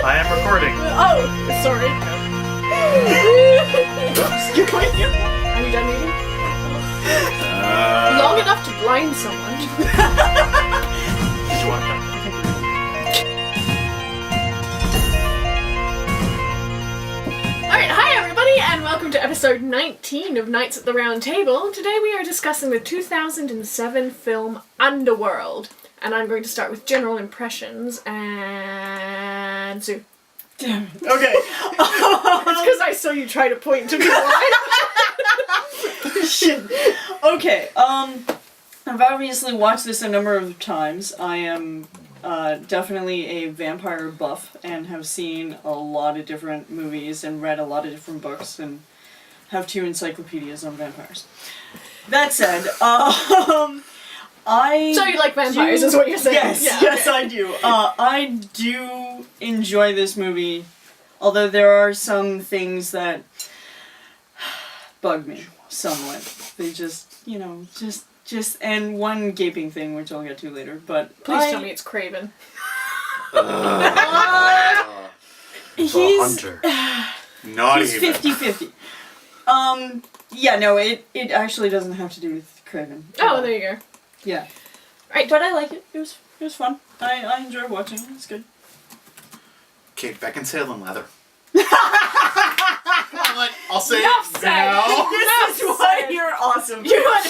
I am recording. Oh, sorry. Are we done eating? Long enough to blind someone. Did you want to? Alright, hi everybody, and welcome to episode 19 of Nights at the Round Table. Today we are discussing the 2007 film Underworld. And I'm going to start with general impressions, and Sue. Damn it. Okay. It's because I saw you try to point to me. Shit. Okay, I've obviously watched this a number of times. I am definitely a vampire buff and have seen a lot of different movies and read a lot of different books and have 2 encyclopedias on vampires. That said, So you like vampires, is what you're saying? Yes, yeah, yes, okay. I do. I do enjoy this movie, although there are some things that bug me somewhat. They just, you know, and one gaping thing, which I'll get to later, but Please tell me it's Craven. He's Hunter. Not he's even. 50-50. Yeah, no, it actually doesn't have to do with Craven. Oh, there you go. Yeah. Right. But I like it. It was fun. I enjoy watching it. It's good. Kate Beckinsale in leather. I'll say Enough it said. now. This is why you're awesome. You know what?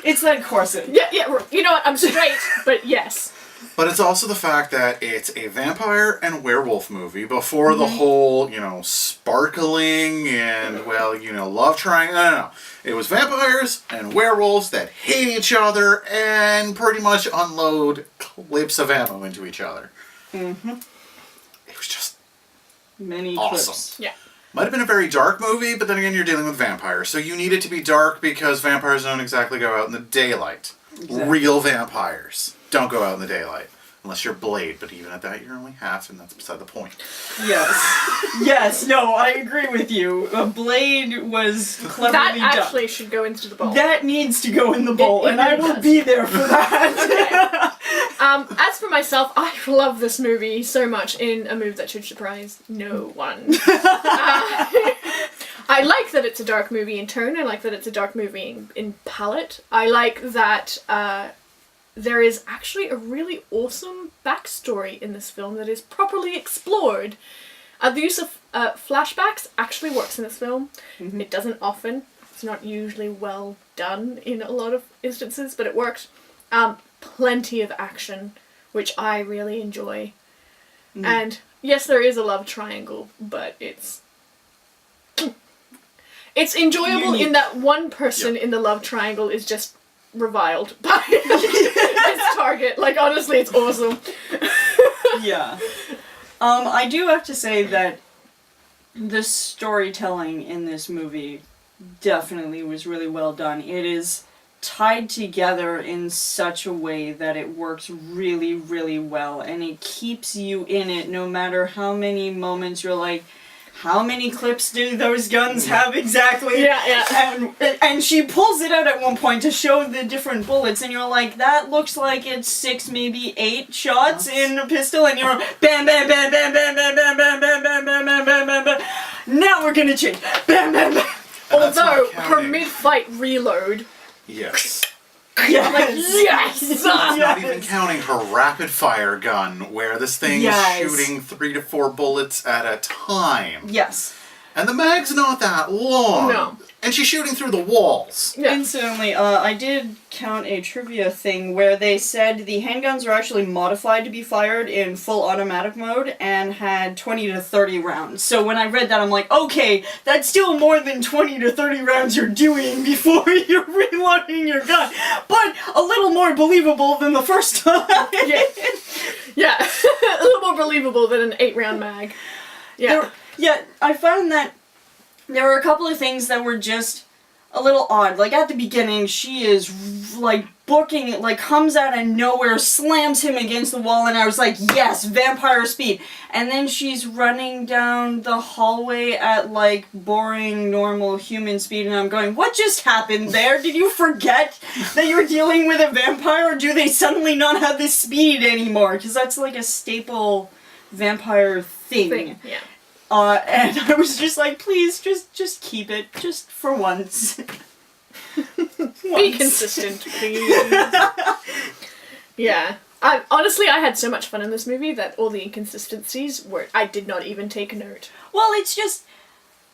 It's that corset. Yeah, you know what? I'm straight, but yes. But it's also the fact that it's a vampire and werewolf movie before the whole, sparkling and, love triangle. No. It was vampires and werewolves that hate each other and pretty much unload clips of ammo into each other. Mm-hmm. It was just Many awesome. clips. Yeah. Might have been a very dark movie, but then again, you're dealing with vampires, so you need it to be dark because vampires don't exactly go out in the daylight. Exactly. Real vampires don't go out in the daylight. Unless you're Blade, but even at that, you're only half, and that's beside the point. Yes. Yes, no, I agree with you. Blade was cleverly done. That actually should go into the bowl. That needs to go in the bowl, It and I really will does. be there for that. As for myself, I love this movie so much in a move that should surprise no one. I like that it's a dark movie in tone. I like that it's a dark movie in palette. I like that there is actually a really awesome backstory in this film that is properly explored. The use of flashbacks actually works in this film. Mm-hmm. It doesn't often. It's not usually well done in a lot of instances, but it works. Plenty of action, which I really enjoy. Mm. And yes, there is a love triangle, but it's enjoyable in that one person in the love triangle is just reviled by its target. Like, honestly, it's awesome. Yeah. I do have to say that the storytelling in this movie definitely was really well done. It is tied together in such a way that it works really, really well, and it keeps you in it no matter how many moments you're like, how many clips do those guns have exactly? Yeah. And she pulls it out at one point to show the different bullets, and you're like, that looks like it's 6, maybe 8 shots in a pistol, and you're bam, bam, bam, bam, bam, bam, bam, bam, bam, bam, bam, bam, bam, bam, bam. Now we're gonna change. Bam, bam, bam. Although her mid-fight reload. Yes. Yes. Like, yes! That's not even counting her rapid fire gun, where this thing is shooting 3 to 4 bullets at a time. Yes. And the mag's not that long. No. And she's shooting through the walls. Yeah. Incidentally, I did count a trivia thing where they said the handguns were actually modified to be fired in full automatic mode and had 20 to 30 rounds. So when I read that, I'm like, okay, that's still more than 20 to 30 rounds you're doing before you're reloading your gun. But a little more believable than the first time. Yeah. A little more believable than an 8-round mag. Yeah. I found that there were a couple of things that were just a little odd. Like, at the beginning, she is, booking it, comes out of nowhere, slams him against the wall, and I was like, yes, vampire speed. And then she's running down the hallway at, boring, normal human speed, and I'm going, what just happened there? Did you forget that you're dealing with a vampire, or do they suddenly not have this speed anymore? Because that's, a staple vampire thing. Yeah. And I was just like, please, just keep it, just for once. Be consistent, please. Yeah. Honestly, I had so much fun in this movie that all the inconsistencies I did not even take note. Well, it's just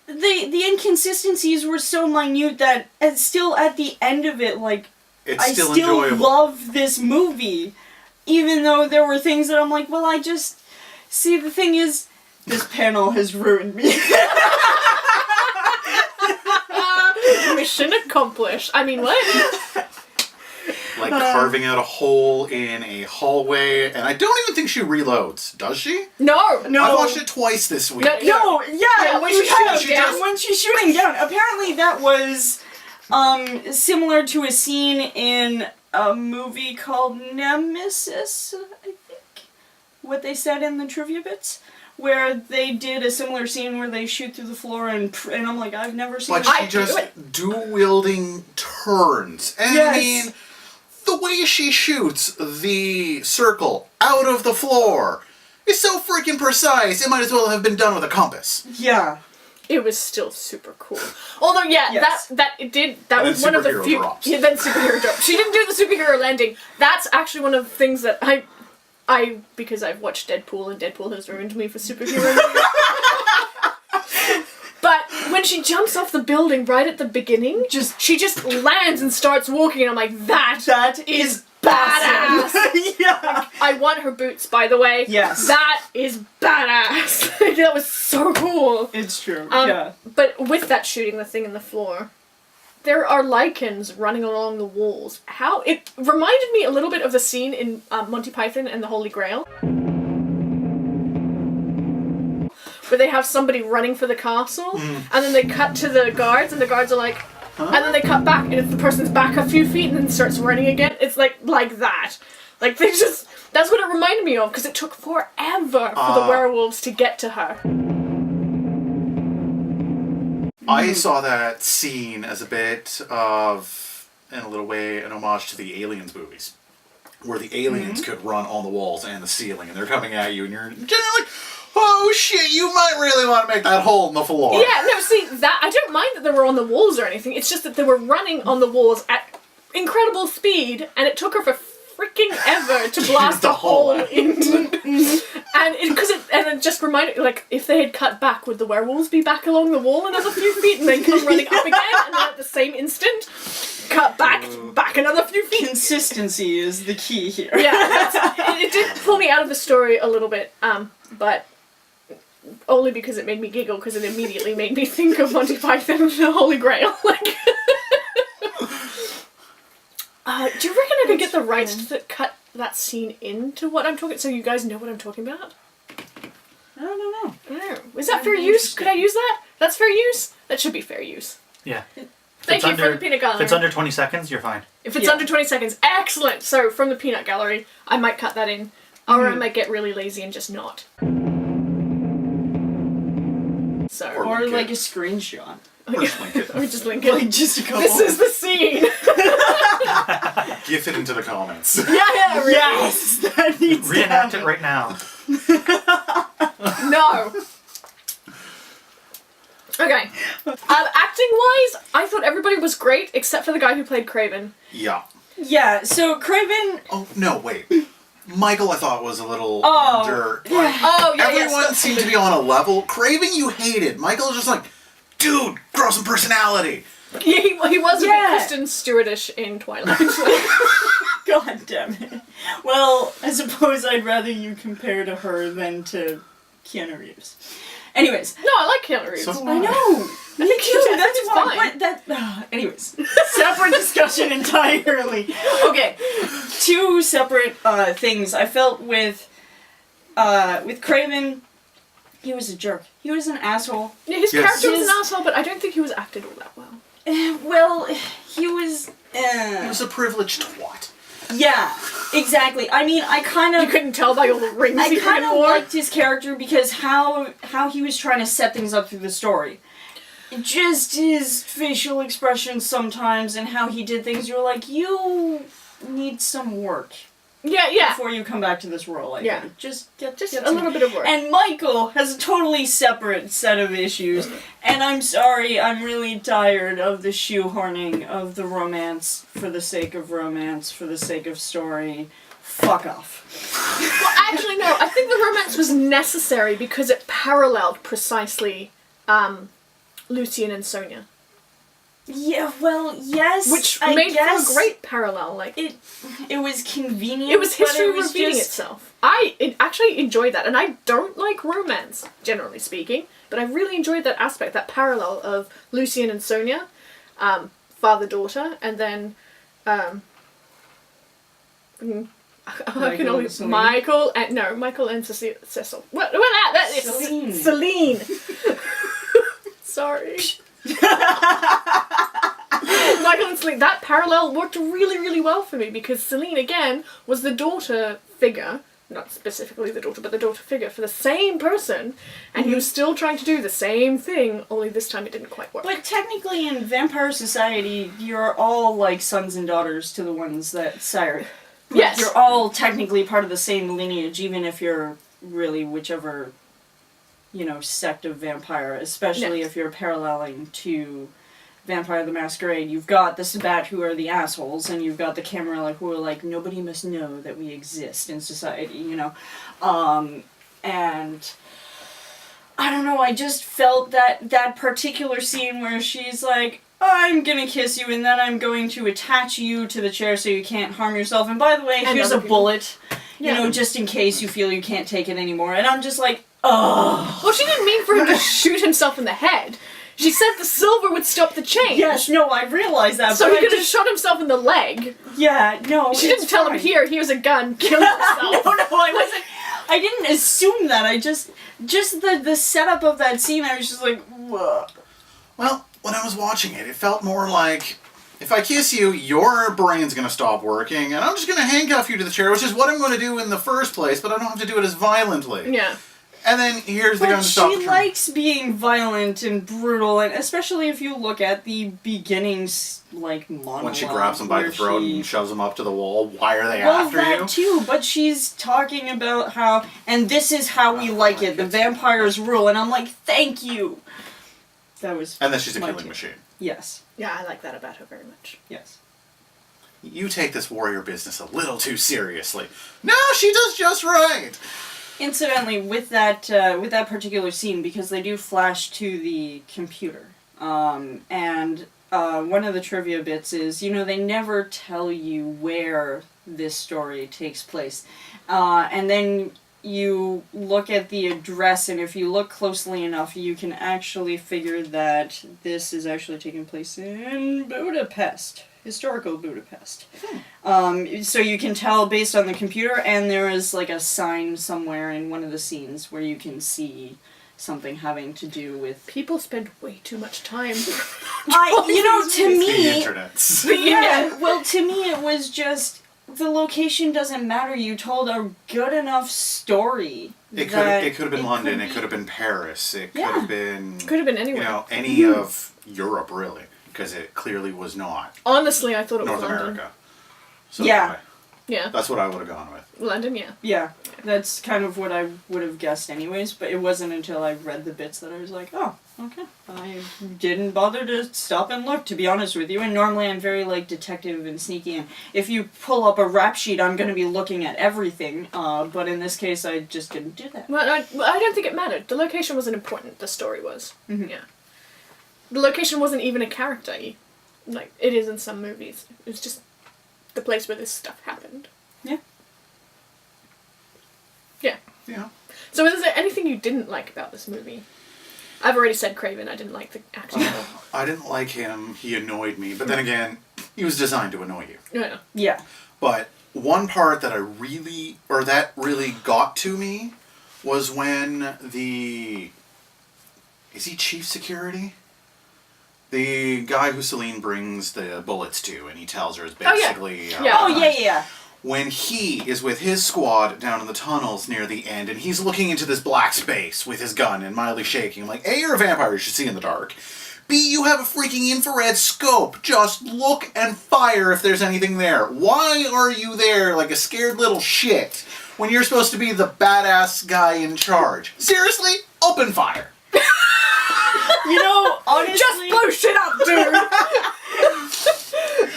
the inconsistencies were so minute that still at the end of it, like, It's I still still enjoyable. love this movie, even though there were things that I'm like, well, I just see. The thing is, this panel has ruined me. Mission accomplished. I mean, what? Like carving out a hole in a hallway, and I don't even think she reloads, does she? No. I watched it twice this week. No, yeah, when she's shooting down. when she's shooting down. Apparently, that was similar to a scene in a movie called Nemesis, I think. What they said in the trivia bits, where they did a similar scene where they shoot through the floor, and I'm like, I've never seen. But she just dual-wielding turns. And Yes. I mean, the way she shoots the circle out of the floor is so freaking precise, it might as well have been done with a compass. Yeah. It was still super cool. Although, yeah, Yes. that And was one of the superhero few. drops. Yeah, then superhero drop. She didn't do the superhero landing. That's actually one of the things that I because I've watched Deadpool and Deadpool has ruined me for superhero movies. But when she jumps off the building right at the beginning, she just lands and starts walking, and I'm like, that is badass. Yeah. I want her boots, by the way. Yes. That is badass. That was so cool. It's true. But with that shooting the thing in the floor, there are lichens running along the walls. How it reminded me a little bit of the scene in Monty Python and the Holy Grail, where they have somebody running for the castle, and then they cut to the guards, and the guards are like, and then they cut back, and if the person's back a few feet and then starts running again, it's like that. Like they just. That's what it reminded me of, because it took forever for the werewolves to get to her. I saw that scene as a bit of, in a little way, an homage to the Aliens movies, where the aliens could run on the walls and the ceiling, and they're coming at you, and you're generally like, oh shit, you might really want to make that hole in the floor. Yeah, no, see, that I don't mind that they were on the walls or anything, it's just that they were running on the walls at incredible speed, and it took her for freaking ever to blast a hole into and it just reminded, like, if they had cut back, would the werewolves be back along the wall another few feet and then come running up again, and then at the same instant cut back another few feet? Consistency is the key here. Yeah, it did pull me out of the story a little bit, but only because it made me giggle, because it immediately made me think of Monty Python and the Holy Grail. Like, do you reckon I could get the rights to cut that scene into what I'm talking, so you guys know what I'm talking about? I don't know. Oh, is that fair use? Could I use that? That's fair use? That should be fair use. Yeah. Thank you for the peanut gallery. If it's under 20 seconds, you're fine. If it's under 20 seconds, excellent! So, from the peanut gallery, I might cut that in. Or I might get really lazy and just not. So, Or like a screenshot. Or just link it. or just link it. Like just a couple. This is the scene! GIF it into the comments. Yeah, really. Yes! That needs to Reenact happen. it right now. No! Okay. Acting-wise, I thought everybody was great, except for the guy who played Craven. Yeah. Yeah, so Craven... Oh, no, wait. Michael, I thought, was a little under. Yeah. Oh, yeah, Everyone seemed to be on a level. Craven, you hated. Michael was just like, dude, grow some personality. He was a bit Yeah. Kristen Stewart-ish in Twilight. God damn it. Well, I suppose I'd rather you compare to her than to Keanu Reeves. Anyways. No, I like Keanu Reeves. So- I know. I think That's he's why. fine. What, anyways, separate discussion entirely. Okay, two separate things. I felt with Craven, he was a jerk. He was an asshole. Yeah, his Yes. character was an asshole, but I don't think he was acted all that well. Well, he was. He was a privileged twat. Yeah, exactly. I mean, I kind You of. couldn't tell by all the rings I he kind had of wore. liked his character because how he was trying to set things up through the story. Just his facial expressions sometimes and how he did things, you were like, you need some work Yeah. before you come back to this role. I think. Just a little bit of work. And Michael has a totally separate set of issues. And I'm sorry, I'm really tired of the shoehorning of the romance for the sake of romance, for the sake of story. Fuck off. Well, actually, no. I think the romance was necessary because it paralleled precisely Lucian and Sonya. Yeah, well, yes. Which I made guess for a great parallel. Like it was convenient. it was history but it was repeating just... itself. I actually enjoyed that, and I don't like romance, generally speaking, but I really enjoyed that aspect, that parallel of Lucian and Sonya, father-daughter, and then I can only Michael and Cecil. That is Celine. Sorry. Michael and Celine, that parallel worked really, really well for me because Celine, again, was the daughter figure, not specifically the daughter, but the daughter figure for the same person, and he was still trying to do the same thing, only this time it didn't quite work. But technically in vampire society, you're all like sons and daughters to the ones that sire. Like, yes. You're all technically part of the same lineage, even if you're really whichever, sect of vampire, especially if you're paralleling to Vampire the Masquerade. You've got the Sabbat who are the assholes, and you've got the Camarilla who are like, nobody must know that we exist in society, and I don't know, I just felt that particular scene where she's like, I'm gonna kiss you and then I'm going to attach you to the chair so you can't harm yourself, and by the way, here's a bullet, just in case you feel you can't take it anymore, and I'm just like, oh. Well, she didn't mean for him to shoot himself in the head. She said the silver would stop the change. Yes, no, I realized that. So he could have shot himself in the leg. Yeah, no. She didn't tell him, here's a gun, kill yourself. No, I didn't assume that. I just the setup of that scene, I was just like, whoa. Well, when I was watching it, it felt more like, if I kiss you, your brain's going to stop working, and I'm just going to handcuff you to the chair, which is what I'm going to do in the first place, but I don't have to do it as violently. Yeah. And then here's the gun to stop the train. She likes being violent and brutal, and especially if you look at the beginnings, monologue. When she grabs him by the throat and shoves him up to the wall, why are they Well, after that you? too, but she's talking about how, and this is how we like it, the vampires rule, and I'm like, thank you. That was And then she's a killing machine. Yes. Yeah, I like that about her very much. Yes. You take this warrior business a little too seriously. No, she does just right! Incidentally, with that particular scene, because they do flash to the computer, and one of the trivia bits is, they never tell you where this story takes place, and then you look at the address, and if you look closely enough, you can actually figure that this is actually taking place in Budapest. Historical Budapest. So you can tell based on the computer, and there is a sign somewhere in one of the scenes where you can see something having to do with... People spend way too much time... to me... The internets. Yeah, well, to me it was just... The location doesn't matter. You told a good enough story. It could have been London, it could have been Paris, it could have been... Could have been anywhere. Any of Europe, really. Because it clearly was not. Honestly, I thought it was North London. America. So Yeah. Yeah. That's what I would have gone with. London, yeah. Yeah, that's kind of what I would have guessed anyways, but it wasn't until I read the bits that I was like, oh, okay. I didn't bother to stop and look, to be honest with you, and normally I'm very, detective and sneaky, and if you pull up a rap sheet, I'm going to be looking at everything, but in this case, I just didn't do that. Well, I don't think it mattered. The location wasn't important, the story was. Mm-hmm. Yeah. The location wasn't even a character, like it is in some movies. It was just the place where this stuff happened. Yeah. Yeah. Yeah. So is there anything you didn't like about this movie? I've already said Craven. I didn't like the acting at all. I didn't like him. He annoyed me. But then again, he was designed to annoy you. Yeah. Yeah. But one part that really got to me was when is he chief security? The guy who Celine brings the bullets to, and he tells her is basically... yeah. When he is with his squad down in the tunnels near the end, and he's looking into this black space with his gun and mildly shaking, I'm like, A, you're a vampire, you should see in the dark. B, you have a freaking infrared scope. Just look and fire if there's anything there. Why are you there like a scared little shit when you're supposed to be the badass guy in charge? Seriously? Open fire. You know, honestly... Just blow shit up, dude!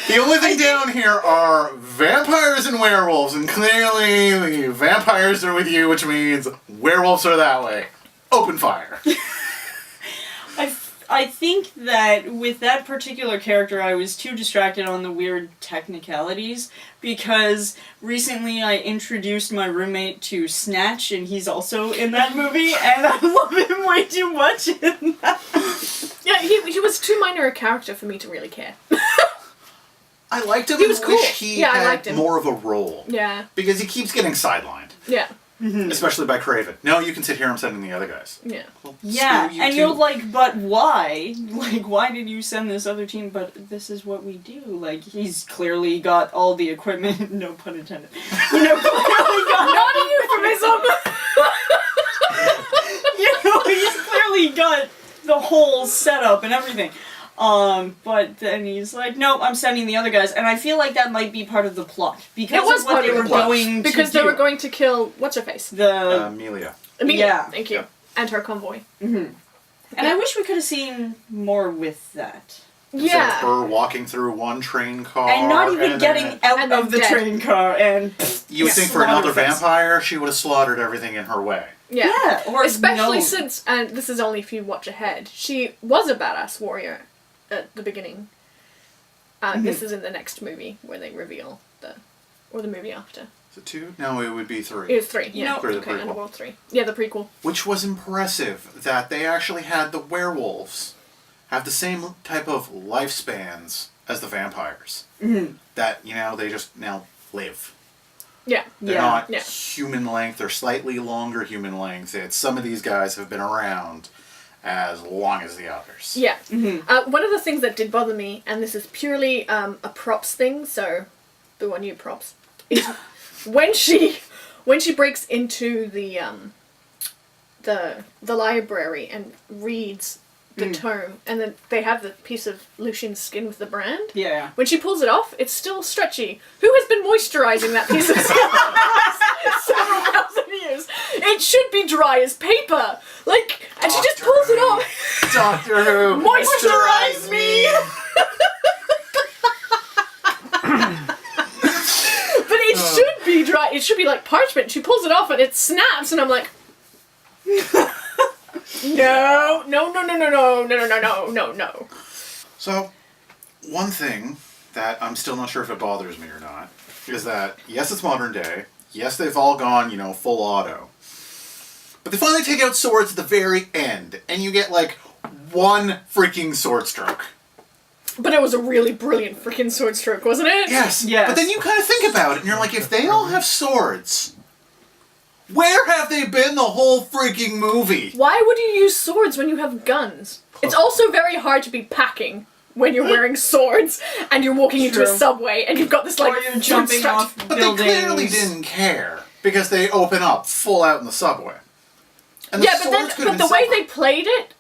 The only thing down here are vampires and werewolves, and clearly the vampires are with you, which means werewolves are that way. Open fire. I think that with that particular character, I was too distracted on the weird technicalities, because recently I introduced my roommate to Snatch, and he's also in that movie, and I love him way too much in that. Yeah, he was too minor a character for me to really care. I liked him. He was cool. He Yeah, I had liked him. more of a role. Yeah. Because he keeps getting sidelined. Yeah. Especially by Craven. No, you can sit here. I'm sending the other guys. Yeah. Well, Yeah, screw you and too. you're like, but why? Like, why did you send this other team? But this is what we do. Like, he's clearly got all the equipment, no pun intended. You know, clearly got Not a euphemism! you know, he's clearly got the whole setup and everything. But then he's like, nope, I'm sending the other guys. And I feel like that might be part of the plot. Because It was of what part they of the were plot. going to Because do. they were going to kill what's-her-face? The... Amelia. Amelia. Yeah. Thank you. Yeah. And her convoy. And I wish we could have seen more with that. Instead of Yeah. her walking through one train car. And not even and getting then- out and then of the dead. train car and... You would think for slaughter another face. vampire, she would have slaughtered everything in her way. Yeah. Yeah, or Especially no. since, and this is only if you watch ahead, she was a badass warrior at the beginning. This is in the next movie where they reveal or the movie after. Is it 2? No, it would be 3. It was 3, You yeah. know- For the Okay, prequel. Underworld 3. Yeah, the prequel. Which was impressive that they actually had the werewolves have the same type of lifespans as the vampires. That, they just now live. Yeah. They're Yeah. not Yeah. human length, they're slightly longer human length. Some of these guys have been around as long as the others. Yeah. One of the things that did bother me, and this is purely a props thing, so boo on you props, is when she breaks into the library and reads the tome, and then they have the piece of Lucian's skin with the brand. Yeah. When she pulls it off, it's still stretchy. Who has been moisturizing that piece of skin for several thousand years? It should be dry as paper. Like, and she just Doctor pulls it Who. off. Doctor Who! Moisturize me! But it should be dry. It should be like parchment. She pulls it off and it snaps, and I'm like, no. So, one thing that I'm still not sure if it bothers me or not is that, yes, it's modern day. Yes, they've all gone, full auto. But they finally take out swords at the very end, and you get, one freaking sword stroke. But it was a really brilliant freaking sword stroke, wasn't it? Yes. Yes. But then you kind of think about it, and you're like, if they all have swords, where have they been the whole freaking movie? Why would you use swords when you have guns? It's also very hard to be packing when you're wearing swords and you're walking into a True. subway and you've got this Or you're jumping off But buildings. they clearly didn't care, because they open up full out in the subway. And the Yeah, but swords could have the been way separate. they played it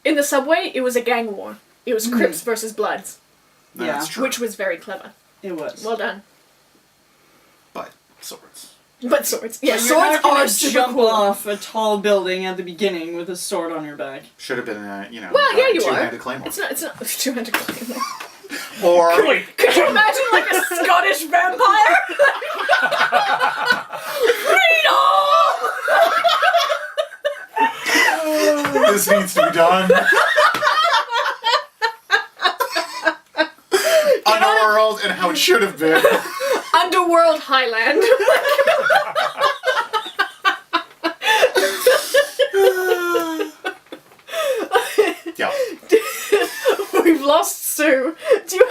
in the subway, it was a gang war. It was Crips versus Bloods, That's Yeah. true. which was very clever. It was. Well done. But swords. But swords, yeah, But you're swords not gonna are super jump cool. off a tall building at the beginning with a sword on your back. Should have been a, Well, yeah, you are. two-handed claymore. It's not two-handed claymore. Or Could you imagine like a Scottish vampire? Freedom! this needs to be done. Underworld and how it should have been. Underworld Highland. Yeah. We've lost Sue. Do you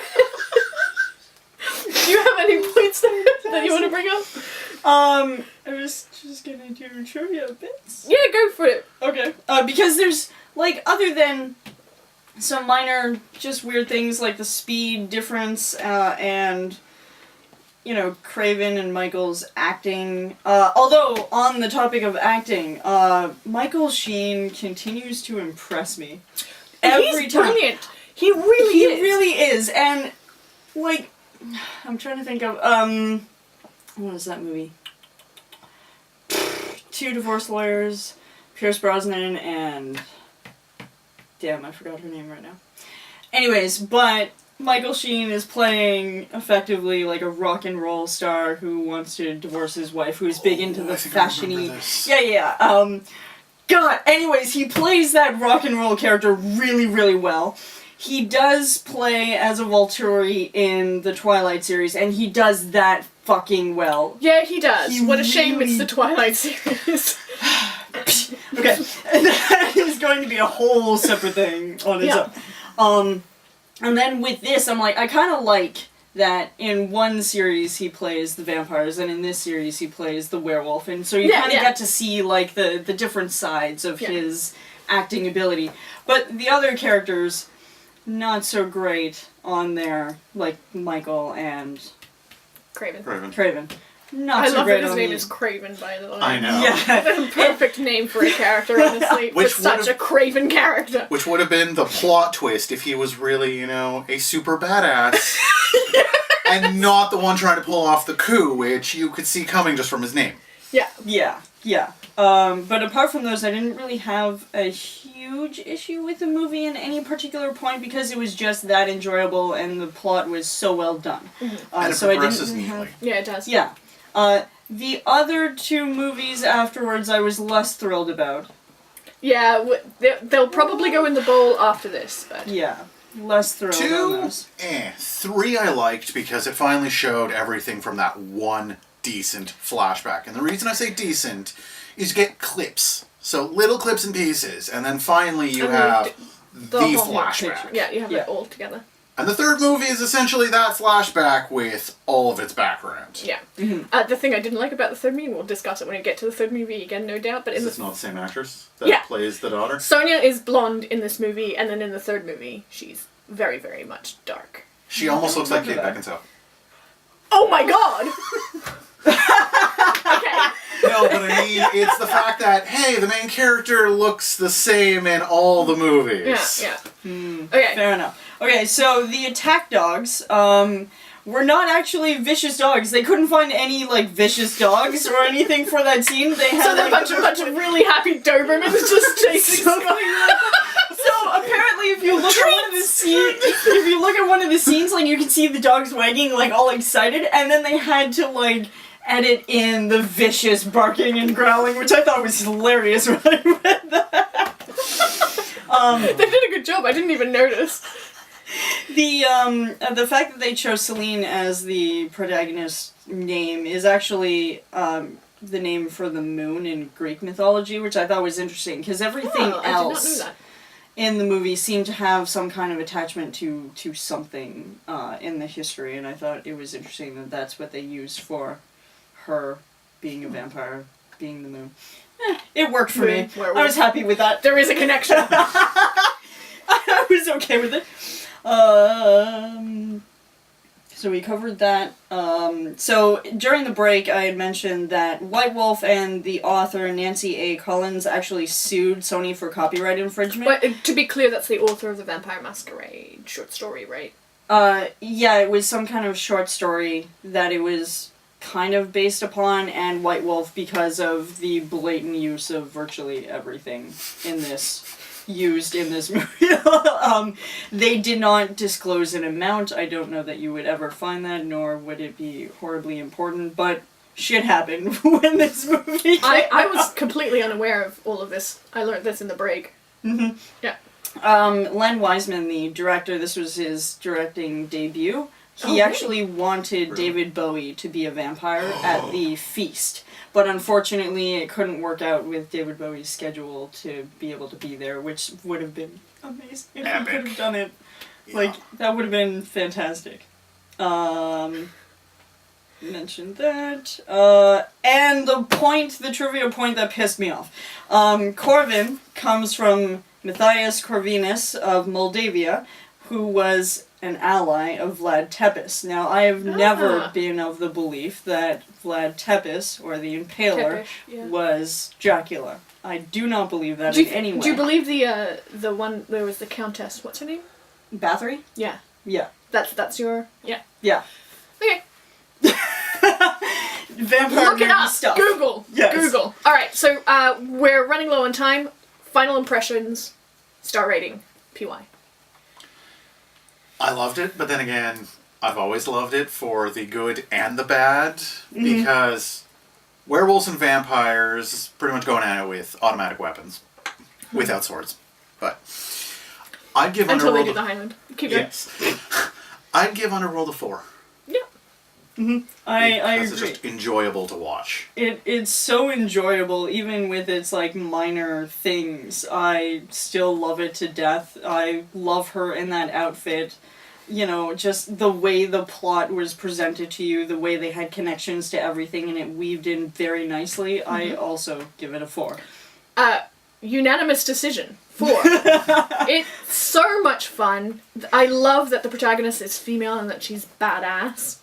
have any points that you want to bring up? I was just gonna do trivia bits. Yeah, go for it. Okay. Because there's, other than some minor, just weird things like the speed difference, and, Craven and Michael's acting. Although, on the topic of acting, Michael Sheen continues to impress me. every He's time. brilliant. He really He is. really is, and like, I'm trying to think of what is that movie? Two divorce lawyers, Pierce Brosnan and damn, I forgot her name right now. Anyways, but Michael Sheen is playing effectively like a rock and roll star who wants to divorce his wife, who's big into the fashion-y. Yeah. God, anyways, he plays that rock and roll character really, really well. He does play as a Volturi in the Twilight series, and he does that fucking well. Yeah, he does. He What a shame really- it's the Twilight series. Okay, that is going to be a whole separate thing on its own. And then with this, I'm like, I kind of like that in one series he plays the vampires, and in this series he plays the werewolf, and so you kind of get to see like the different sides of his acting ability. But the other characters, not so great on there, like Michael and Craven. Not I so love great that his on name the- is Craven, by the way. I know. Yeah. Perfect name for a character, honestly. Which For such a Craven character. Which would have been the plot twist if he was really, a super badass. And not the one trying to pull off the coup, which you could see coming just from his name. Yeah. But apart from those, I didn't really have a huge issue with the movie in any particular point because it was just that enjoyable and the plot was so well done. And it so I progresses didn't neatly. have... Yeah, it does. Yeah. The other two movies afterwards I was less thrilled about. Yeah, they'll probably go in the bowl after this, but... Yeah. Less thrilled on 2, those. 3 I liked because it finally showed everything from that one decent flashback. And the reason I say decent is you get clips. So little clips and pieces. And then finally you have the whole flashback. picture. Yeah, you have it all together. And the third movie is essentially that flashback with all of its background. Yeah. The thing I didn't like about the third movie, we'll discuss it when we get to the third movie again, no doubt, but in Is the... this not the same actress that plays the daughter? Sonya is blonde in this movie, and then in the third movie, she's very, very much dark. She almost looks like Kate Beckinsale. Oh my god! Okay. No, but I mean, it's the fact that, hey, the main character looks the same in all the movies. Yeah. Okay. Fair enough. Okay, so the attack dogs, were not actually vicious dogs. They couldn't find any, vicious dogs or anything for that scene. They had, So they're a bunch of really happy Dobermans just chasing So apparently, if you look at one of the scenes, you can see the dogs wagging, all excited, and then they had to, edit in the vicious barking and growling, which I thought was hilarious when I read that. They did a good job, I didn't even notice. The fact that they chose Celine as the protagonist's name is actually the name for the moon in Greek mythology, which I thought was interesting, because everything else I did not know that. in the movie seemed to have some kind of attachment to something in the history, and I thought it was interesting that that's what they used for her being a vampire, being the moon. It worked for me. Werewolf. I was happy with that. There is a connection. I was okay with it. So we covered that. So during the break, I had mentioned that White Wolf and the author Nancy A. Collins actually sued Sony for copyright infringement. But to be clear, that's the author of the Vampire Masquerade short story, right? Yeah, it was some kind of short story that it was kind of based upon, and White Wolf, because of the blatant use of virtually everything used in this movie. They did not disclose an amount. I don't know that you would ever find that, nor would it be horribly important, but shit happened when this movie came I was completely unaware of all of this. I learned this in the break. Mm-hmm. Yeah. Len Wiseman, the director, this was his directing debut. He actually wanted David Bowie to be a vampire at the feast. But unfortunately, it couldn't work out with David Bowie's schedule to be able to be there, which would have been amazing if he could have done it. Yeah. That would have been fantastic. Mentioned that. And the trivia point that pissed me off. Corvin comes from Matthias Corvinus of Moldavia, who was an ally of Vlad Tepes. Now, I have never been of the belief that Vlad Tepes, or the Impaler, was Dracula. I do not believe that in any way. Do you believe the one where was the Countess? What's her name? Bathory? Yeah. Yeah. That's your... Yeah. Yeah. Okay. Vampire Look it up. stuff. Google. Yes. Google. All right. So we're running low on time. Final impressions. Star rating. PY. I loved it, but then again, I've always loved it for the good and the bad, because werewolves and vampires pretty much going at it with automatic weapons, without swords. But I'd give Until Underworld... they do the Highland. Keep going. Yes. I'd give Underworld a 4. Yeah. I Because agree. it's just enjoyable to watch. It's so enjoyable, even with its, like, minor things. I still love it to death. I love her in that outfit. You know, just the way the plot was presented to you, the way they had connections to everything, and it weaved in very nicely. I also give it a 4. Unanimous decision. 4. It's so much fun. I love that the protagonist is female and that she's badass.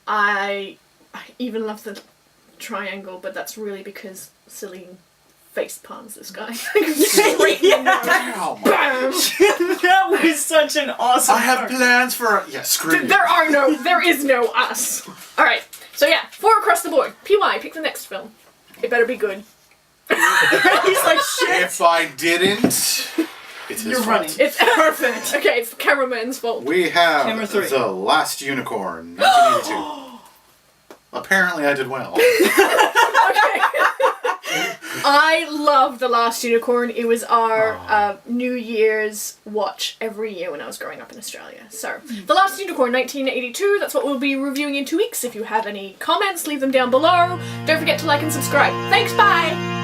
I even love the triangle, but that's really because Celine face palms this guy. Straight in the nose. Wow. Bam! That was such an awesome I have part. plans for... Yeah, screw you. There is no us. Alright, so yeah, 4 across the board. PY, pick the next film. It better be good. He's like, shit! If I didn't, it's his You're fault. running. It's perfect. Okay, it's the cameraman's fault. We have Camera 3. The Last Unicorn, 1982. Apparently I did well. I love The Last Unicorn. It was our New Year's watch every year when I was growing up in Australia. So, The Last Unicorn, 1982. That's what we'll be reviewing in 2 weeks. If you have any comments, leave them down below. Don't forget to like and subscribe. Thanks, bye!